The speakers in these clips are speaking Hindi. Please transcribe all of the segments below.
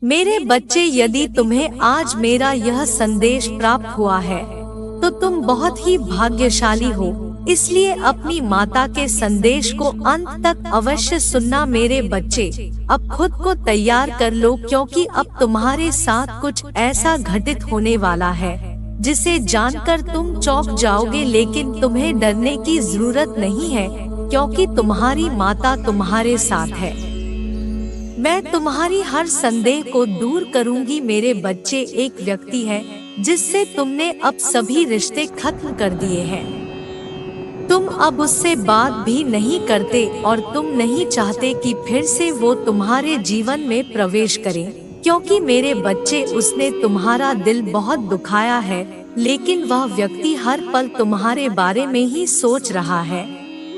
मेरे बच्चे, यदि तुम्हें आज मेरा यह संदेश प्राप्त हुआ है तो तुम बहुत ही भाग्यशाली हो। इसलिए अपनी माता के संदेश को अंत तक अवश्य सुनना मेरे बच्चे। अब खुद को तैयार कर लो, क्योंकि अब तुम्हारे साथ कुछ ऐसा घटित होने वाला है जिसे जानकर तुम चौंक जाओगे। लेकिन तुम्हें डरने की जरूरत नहीं है, क्योंकि तुम्हारी माता तुम्हारे साथ है। मैं तुम्हारी हर संदेह को दूर करूंगी। मेरे बच्चे, एक व्यक्ति है जिससे तुमने अब सभी रिश्ते खत्म कर दिए हैं। तुम अब उससे बात भी नहीं करते और तुम नहीं चाहते कि फिर से वो तुम्हारे जीवन में प्रवेश करे, क्योंकि मेरे बच्चे, उसने तुम्हारा दिल बहुत दुखाया है। लेकिन वह व्यक्ति हर पल तुम्हारे बारे में ही सोच रहा है।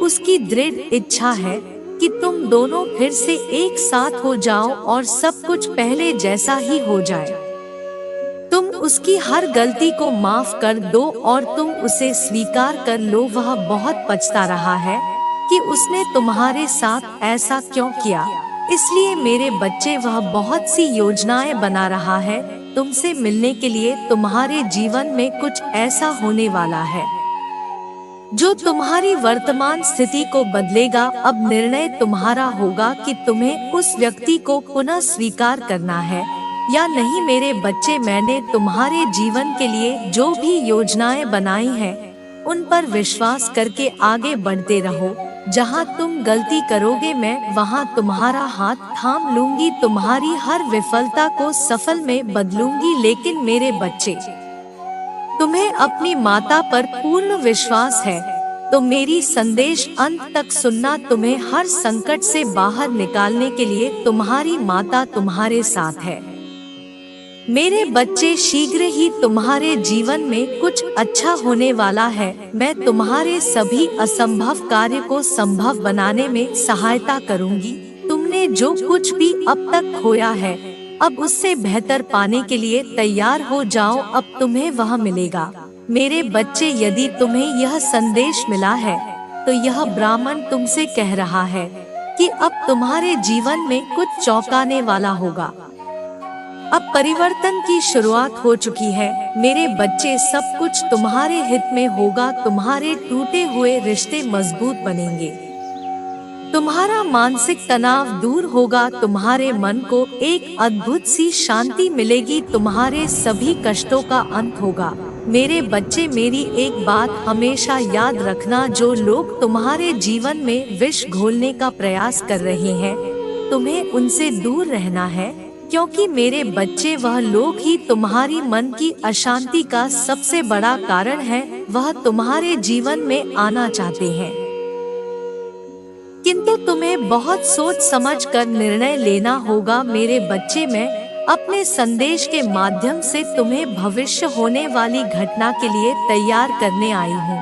उसकी दृढ़ इच्छा है कि तुम दोनों फिर से एक साथ हो जाओ और सब कुछ पहले जैसा ही हो जाए। तुम उसकी हर गलती को माफ कर दो और तुम उसे स्वीकार कर लो। वह बहुत पछता रहा है कि उसने तुम्हारे साथ ऐसा क्यों किया। इसलिए मेरे बच्चे, वह बहुत सी योजनाएं बना रहा है तुमसे मिलने के लिए। तुम्हारे जीवन में कुछ ऐसा होने वाला है जो तुम्हारी वर्तमान स्थिति को बदलेगा। अब निर्णय तुम्हारा होगा कि तुम्हें उस व्यक्ति को पुनः स्वीकार करना है या नहीं। मेरे बच्चे, मैंने तुम्हारे जीवन के लिए जो भी योजनाएं बनाई हैं, उन पर विश्वास करके आगे बढ़ते रहो। जहां तुम गलती करोगे, मैं वहां तुम्हारा हाथ थाम लूंगी, तुम्हारी हर विफलता को सफल में बदलूंगी। लेकिन मेरे बच्चे, तुम्हें अपनी माता पर पूर्ण विश्वास है तो मेरी संदेश अंत तक सुनना। तुम्हें हर संकट से बाहर निकालने के लिए तुम्हारी माता तुम्हारे साथ है। मेरे बच्चे, शीघ्र ही तुम्हारे जीवन में कुछ अच्छा होने वाला है। मैं तुम्हारे सभी असंभव कार्य को संभव बनाने में सहायता करूंगी। तुमने जो कुछ भी अब तक खोया है, अब उससे बेहतर पाने के लिए तैयार हो जाओ। अब तुम्हें वह मिलेगा। मेरे बच्चे, यदि तुम्हें यह संदेश मिला है तो यह ब्राह्मण तुमसे कह रहा है कि अब तुम्हारे जीवन में कुछ चौंकाने वाला होगा। अब परिवर्तन की शुरुआत हो चुकी है। मेरे बच्चे, सब कुछ तुम्हारे हित में होगा। तुम्हारे टूटे हुए रिश्ते मजबूत बनेंगे, तुम्हारा मानसिक तनाव दूर होगा, तुम्हारे मन को एक अद्भुत सी शांति मिलेगी, तुम्हारे सभी कष्टों का अंत होगा। मेरे बच्चे, मेरी एक बात हमेशा याद रखना, जो लोग तुम्हारे जीवन में विष घोलने का प्रयास कर रहे हैं, तुम्हें उनसे दूर रहना है, क्योंकि मेरे बच्चे, वह लोग ही तुम्हारी मन की अशांति का सबसे बड़ा कारण है। वह तुम्हारे जीवन में आना चाहते हैं, किंतु तुम्हें बहुत सोच समझ कर निर्णय लेना होगा। मेरे बच्चे, मैं अपने संदेश के माध्यम से तुम्हें भविष्य होने वाली घटना के लिए तैयार करने आई हूँ।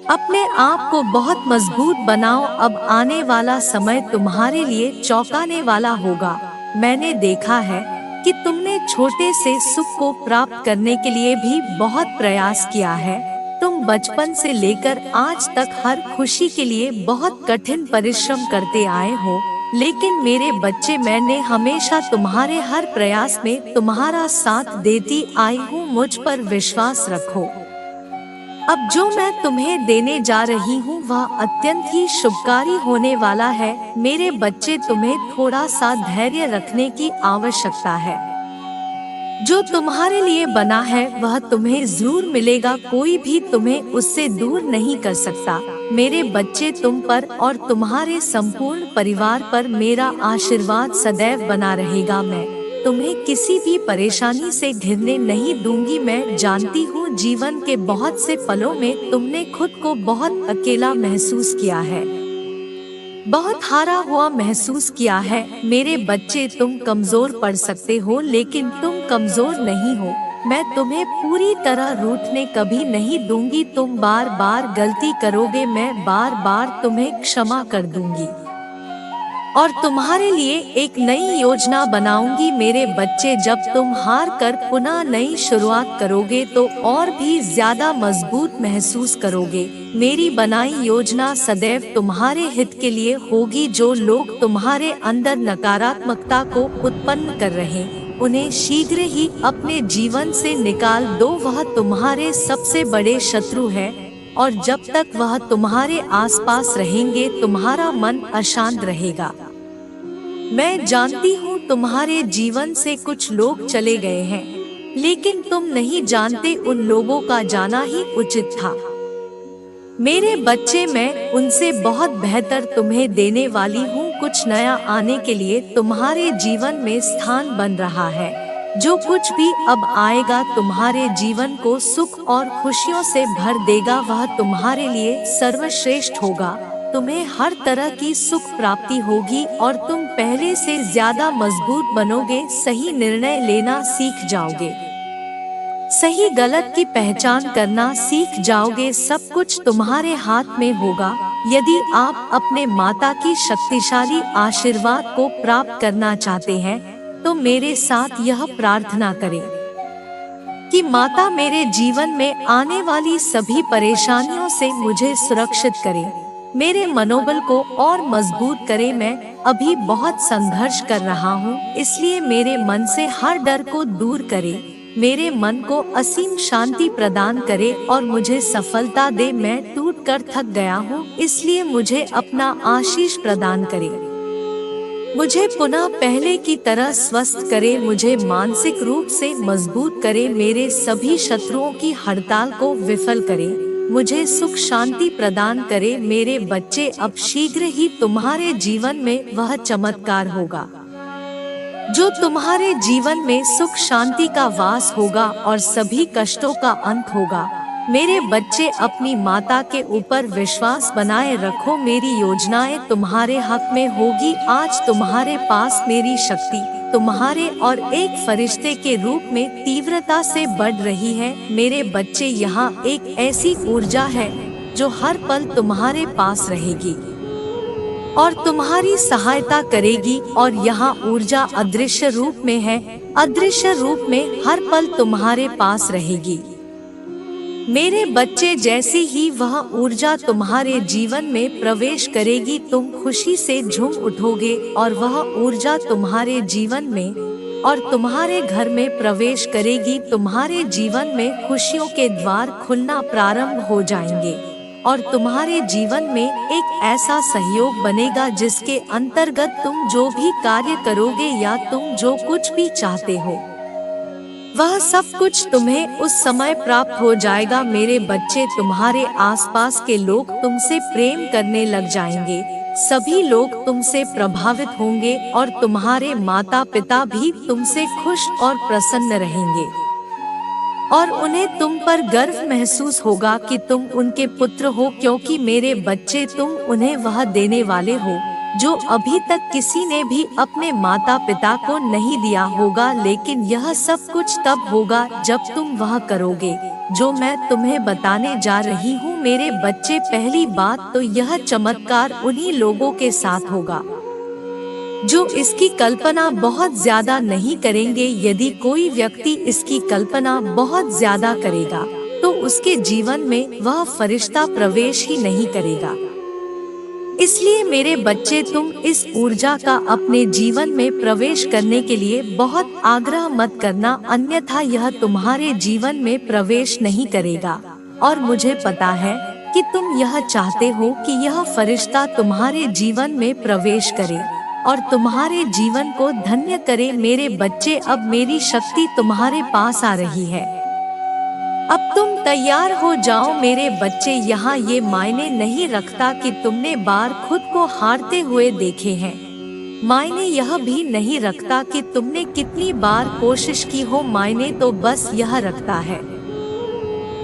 अपने आप को बहुत मजबूत बनाओ। अब आने वाला समय तुम्हारे लिए चौंकाने वाला होगा। मैंने देखा है कि तुमने छोटे से सुख को प्राप्त करने के लिए भी बहुत प्रयास किया है। तुम बचपन से लेकर आज तक हर खुशी के लिए बहुत कठिन परिश्रम करते आए हो, लेकिन मेरे बच्चे, मैंने हमेशा तुम्हारे हर प्रयास में तुम्हारा साथ देती आई हूँ। मुझ पर विश्वास रखो। अब जो मैं तुम्हें देने जा रही हूँ वह अत्यंत ही शुभकारी होने वाला है। मेरे बच्चे, तुम्हें थोड़ा सा धैर्य रखने की आवश्यकता है। जो तुम्हारे लिए बना है वह तुम्हें जरूर मिलेगा। कोई भी तुम्हें उससे दूर नहीं कर सकता। मेरे बच्चे, तुम पर और तुम्हारे संपूर्ण परिवार पर मेरा आशीर्वाद सदैव बना रहेगा। मैं तुम्हें किसी भी परेशानी से घिरने नहीं दूंगी। मैं जानती हूँ जीवन के बहुत से पलों में तुमने खुद को बहुत अकेला महसूस किया है, बहुत हारा हुआ महसूस किया है। मेरे बच्चे, तुम कमजोर पड़ सकते हो, लेकिन तुम कमजोर नहीं हो। मैं तुम्हें पूरी तरह रूठने कभी नहीं दूंगी। तुम बार बार गलती करोगे, मैं बार बार तुम्हें क्षमा कर दूंगी। और तुम्हारे लिए एक नई योजना बनाऊंगी। मेरे बच्चे, जब तुम हार कर पुनः नई शुरुआत करोगे तो और भी ज्यादा मजबूत महसूस करोगे। मेरी बनाई योजना सदैव तुम्हारे हित के लिए होगी। जो लोग तुम्हारे अंदर नकारात्मकता को उत्पन्न कर रहे हैं, उन्हें शीघ्र ही अपने जीवन से निकाल दो। वह तुम्हारे सबसे बड़े शत्रु है और जब तक वह तुम्हारे आसपास रहेंगे तुम्हारा मन अशांत रहेगा। मैं जानती हूँ तुम्हारे जीवन से कुछ लोग चले गए हैं, लेकिन तुम नहीं जानते उन लोगों का जाना ही उचित था। मेरे बच्चे, मैं उनसे बहुत बेहतर तुम्हें देने वाली हूँ। कुछ नया आने के लिए तुम्हारे जीवन में स्थान बन रहा है। जो कुछ भी अब आएगा तुम्हारे जीवन को सुख और खुशियों से भर देगा। वह तुम्हारे लिए सर्वश्रेष्ठ होगा। तुम्हें हर तरह की सुख प्राप्ति होगी और तुम पहले से ज्यादा मजबूत बनोगे। सही निर्णय लेना सीख जाओगे, सही गलत की पहचान करना सीख जाओगे। सब कुछ तुम्हारे हाथ में होगा। यदि आप अपने माता की शक्तिशाली आशीर्वाद को प्राप्त करना चाहते हैं तो मेरे साथ यह प्रार्थना करें कि माता मेरे जीवन में आने वाली सभी परेशानियों से मुझे सुरक्षित करे, मेरे मनोबल को और मजबूत करे। मैं अभी बहुत संघर्ष कर रहा हूँ, इसलिए मेरे मन से हर डर को दूर करे, मेरे मन को असीम शांति प्रदान करे और मुझे सफलता दे। मैं टूट कर थक गया हूँ, इसलिए मुझे अपना आशीष प्रदान करे, मुझे पुनः पहले की तरह स्वस्थ करे, मुझे मानसिक रूप से मजबूत करे, मेरे सभी शत्रुओं की हड़ताल को विफल करे, मुझे सुख शांति प्रदान करे। मेरे बच्चे, अब शीघ्र ही तुम्हारे जीवन में वह चमत्कार होगा जो तुम्हारे जीवन में सुख शांति का वास होगा और सभी कष्टों का अंत होगा। मेरे बच्चे, अपनी माता के ऊपर विश्वास बनाए रखो। मेरी योजनाएं तुम्हारे हक में होगी। आज तुम्हारे पास मेरी शक्ति तुम्हारे और एक फरिश्ते के रूप में तीव्रता से बढ़ रही है। मेरे बच्चे, यहाँ एक ऐसी ऊर्जा है जो हर पल तुम्हारे पास रहेगी और तुम्हारी सहायता करेगी। और यहाँ ऊर्जा अदृश्य रूप में है, अदृश्य रूप में हर पल तुम्हारे पास रहेगी। मेरे बच्चे, जैसे ही वह ऊर्जा तुम्हारे जीवन में प्रवेश करेगी तुम खुशी से झूम उठोगे और वह ऊर्जा तुम्हारे जीवन में और तुम्हारे घर में प्रवेश करेगी। तुम्हारे जीवन में खुशियों के द्वार खुलना प्रारंभ हो जाएंगे और तुम्हारे जीवन में एक ऐसा सहयोग बनेगा जिसके अंतर्गत तुम जो भी कार्य करोगे या तुम जो कुछ भी चाहते हो वह सब कुछ तुम्हें उस समय प्राप्त हो जाएगा। मेरे बच्चे, तुम्हारे आसपास के लोग तुमसे प्रेम करने लग जाएंगे, सभी लोग तुमसे प्रभावित होंगे और तुम्हारे माता पिता भी तुमसे खुश और प्रसन्न रहेंगे और उन्हें तुम पर गर्व महसूस होगा कि तुम उनके पुत्र हो, क्योंकि मेरे बच्चे, तुम उन्हें वह देने वाले हो जो अभी तक किसी ने भी अपने माता पिता को नहीं दिया होगा। लेकिन यह सब कुछ तब होगा जब तुम वह करोगे जो मैं तुम्हें बताने जा रही हूँ। मेरे बच्चे, पहली बात तो यह चमत्कार उन्हीं लोगों के साथ होगा जो इसकी कल्पना बहुत ज्यादा नहीं करेंगे। यदि कोई व्यक्ति इसकी कल्पना बहुत ज्यादा करेगा तो उसके जीवन में वह फरिश्ता प्रवेश ही नहीं करेगा। इसलिए मेरे बच्चे, तुम इस ऊर्जा का अपने जीवन में प्रवेश करने के लिए बहुत आग्रह मत करना, अन्यथा यह तुम्हारे जीवन में प्रवेश नहीं करेगा। और मुझे पता है कि तुम यह चाहते हो कि यह फरिश्ता तुम्हारे जीवन में प्रवेश करे और तुम्हारे जीवन को धन्य करे। मेरे बच्चे, अब मेरी शक्ति तुम्हारे पास आ रही है, अब तुम तैयार हो जाओ। मेरे बच्चे, यहाँ ये मायने नहीं रखता कि तुमने बार खुद को हारते हुए देखे हैं, मायने यह भी नहीं रखता कि तुमने कितनी बार कोशिश की हो, मायने तो बस यह रखता है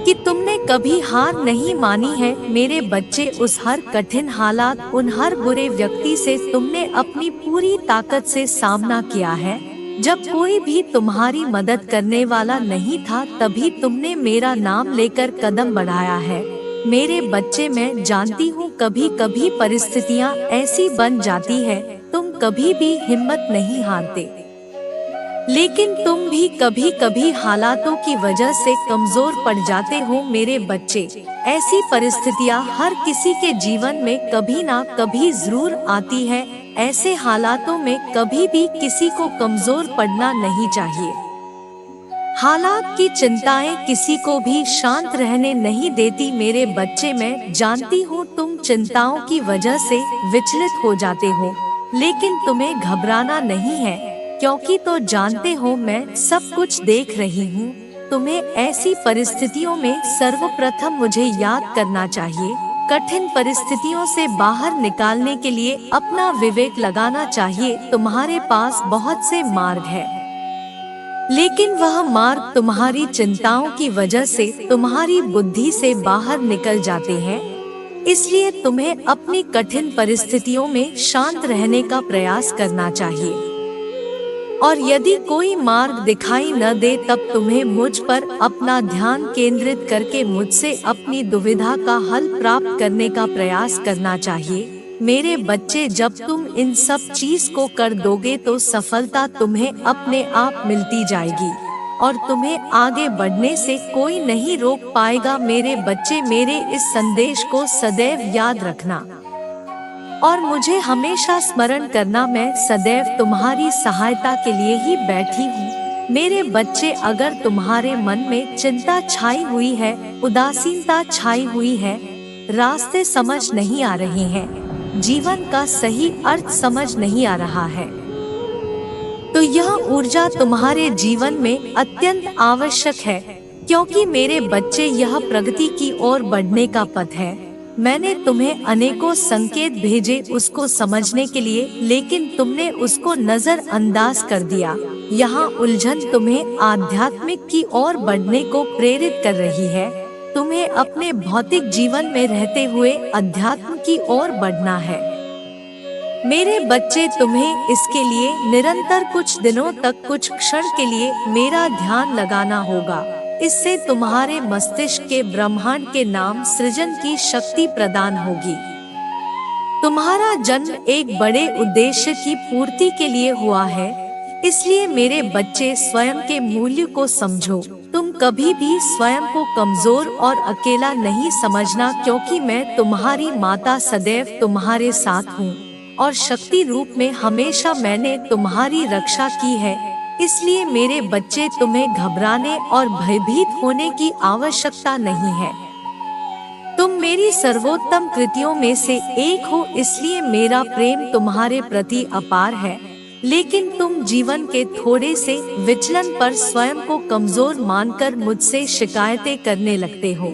कि तुमने कभी हार नहीं मानी है। मेरे बच्चे, उस हर कठिन हालात, उन हर बुरे व्यक्ति से तुमने अपनी पूरी ताकत से सामना किया है। जब कोई भी तुम्हारी मदद करने वाला नहीं था, तभी तुमने मेरा नाम लेकर कदम बढ़ाया है। मेरे बच्चे, मैं जानती हूँ कभी कभी परिस्थितियाँ ऐसी बन जाती है तुम कभी भी हिम्मत नहीं हारते। लेकिन तुम भी कभी कभी हालातों की वजह से कमजोर पड़ जाते हो मेरे बच्चे। ऐसी परिस्थितियां हर किसी के जीवन में कभी ना कभी जरूर आती है। ऐसे हालातों में कभी भी किसी को कमजोर पड़ना नहीं चाहिए। हालात की चिंताएं किसी को भी शांत रहने नहीं देती मेरे बच्चे। मैं जानती हूँ तुम चिंताओं की वजह से विचलित हो जाते हो, लेकिन तुम्हें घबराना नहीं है, क्योंकि तो जानते हो मैं सब कुछ देख रही हूँ। तुम्हें ऐसी परिस्थितियों में सर्वप्रथम मुझे याद करना चाहिए। कठिन परिस्थितियों से बाहर निकालने के लिए अपना विवेक लगाना चाहिए। तुम्हारे पास बहुत से मार्ग है, लेकिन वह मार्ग तुम्हारी चिंताओं की वजह से तुम्हारी बुद्धि से बाहर निकल जाते हैं। इसलिए तुम्हें अपनी कठिन परिस्थितियों में शांत रहने का प्रयास करना चाहिए। और यदि कोई मार्ग दिखाई न दे तब तुम्हें मुझ पर अपना ध्यान केंद्रित करके मुझसे अपनी दुविधा का हल प्राप्त करने का प्रयास करना चाहिए। मेरे बच्चे, जब तुम इन सब चीज को कर दोगे तो सफलता तुम्हें अपने आप मिलती जाएगी और तुम्हें आगे बढ़ने से कोई नहीं रोक पाएगा। मेरे बच्चे, मेरे इस संदेश को सदैव याद रखना और मुझे हमेशा स्मरण करना। मैं सदैव तुम्हारी सहायता के लिए ही बैठी हूँ। मेरे बच्चे, अगर तुम्हारे मन में चिंता छाई हुई है, उदासीनता छाई हुई है, रास्ते समझ नहीं आ रहे हैं, जीवन का सही अर्थ समझ नहीं आ रहा है, तो यह ऊर्जा तुम्हारे जीवन में अत्यंत आवश्यक है, क्योंकि मेरे बच्चे यह प्रगति की ओर बढ़ने का पथ है। मैंने तुम्हें अनेकों संकेत भेजे उसको समझने के लिए, लेकिन तुमने उसको नजरअंदाज कर दिया। यहाँ उलझन तुम्हें आध्यात्मिक की ओर बढ़ने को प्रेरित कर रही है। तुम्हें अपने भौतिक जीवन में रहते हुए अध्यात्म की ओर बढ़ना है। मेरे बच्चे, तुम्हें इसके लिए निरंतर कुछ दिनों तक, कुछ क्षण के लिए मेरा ध्यान लगाना होगा। इससे तुम्हारे मस्तिष्क के ब्रह्मांड के नाम सृजन की शक्ति प्रदान होगी। तुम्हारा जन्म एक बड़े उद्देश्य की पूर्ति के लिए हुआ है। इसलिए मेरे बच्चे, स्वयं के मूल्य को समझो। तुम कभी भी स्वयं को कमजोर और अकेला नहीं समझना, क्योंकि मैं तुम्हारी माता सदैव तुम्हारे साथ हूँ और शक्ति रूप में हमेशा मैंने तुम्हारी रक्षा की है। इसलिए मेरे बच्चे, तुम्हें घबराने और भयभीत होने की आवश्यकता नहीं है। तुम मेरी सर्वोत्तम कृतियों में से एक हो, इसलिए मेरा प्रेम तुम्हारे प्रति अपार है। लेकिन तुम जीवन के थोड़े से विचलन पर स्वयं को कमजोर मानकर मुझसे शिकायतें करने लगते हो।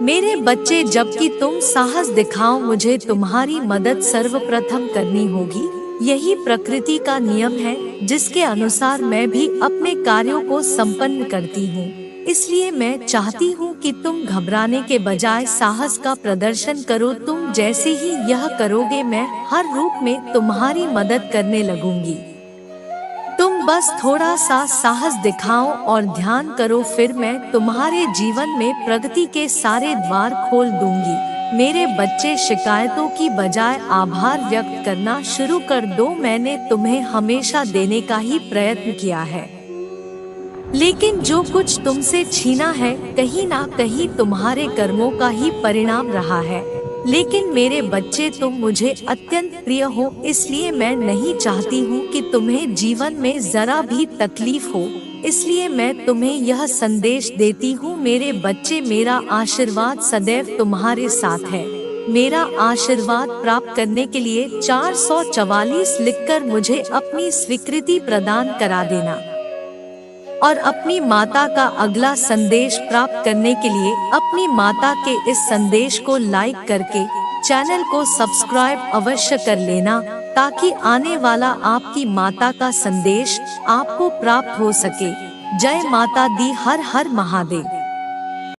मेरे बच्चे, जबकि तुम साहस दिखाओ, मुझे तुम्हारी मदद सर्वप्रथम करनी होगी। यही प्रकृति का नियम है, जिसके अनुसार मैं भी अपने कार्यों को संपन्न करती हूँ। इसलिए मैं चाहती हूँ कि तुम घबराने के बजाय साहस का प्रदर्शन करो। तुम जैसे ही यह करोगे, मैं हर रूप में तुम्हारी मदद करने लगूंगी। तुम बस थोड़ा सा साहस दिखाओ और ध्यान करो, फिर मैं तुम्हारे जीवन में प्रगति के सारे द्वार खोल दूंगी। मेरे बच्चे, शिकायतों की बजाय आभार व्यक्त करना शुरू कर दो। मैंने तुम्हें हमेशा देने का ही प्रयत्न किया है, लेकिन जो कुछ तुमसे छीना है, कहीं ना कहीं तुम्हारे कर्मों का ही परिणाम रहा है। लेकिन मेरे बच्चे, तुम मुझे अत्यंत प्रिय हो, इसलिए मैं नहीं चाहती हूँ कि तुम्हें जीवन में जरा भी तकलीफ हो। इसलिए मैं तुम्हें यह संदेश देती हूँ मेरे बच्चे, मेरा आशीर्वाद सदैव तुम्हारे साथ है। मेरा आशीर्वाद प्राप्त करने के लिए 444 लिखकर मुझे अपनी स्वीकृति प्रदान करा देना और अपनी माता का अगला संदेश प्राप्त करने के लिए अपनी माता के इस संदेश को लाइक करके चैनल को सब्सक्राइब अवश्य कर लेना, ताकि आने वाला आपकी माता का संदेश आपको प्राप्त हो सके। जय माता दी, हर हर महादेव।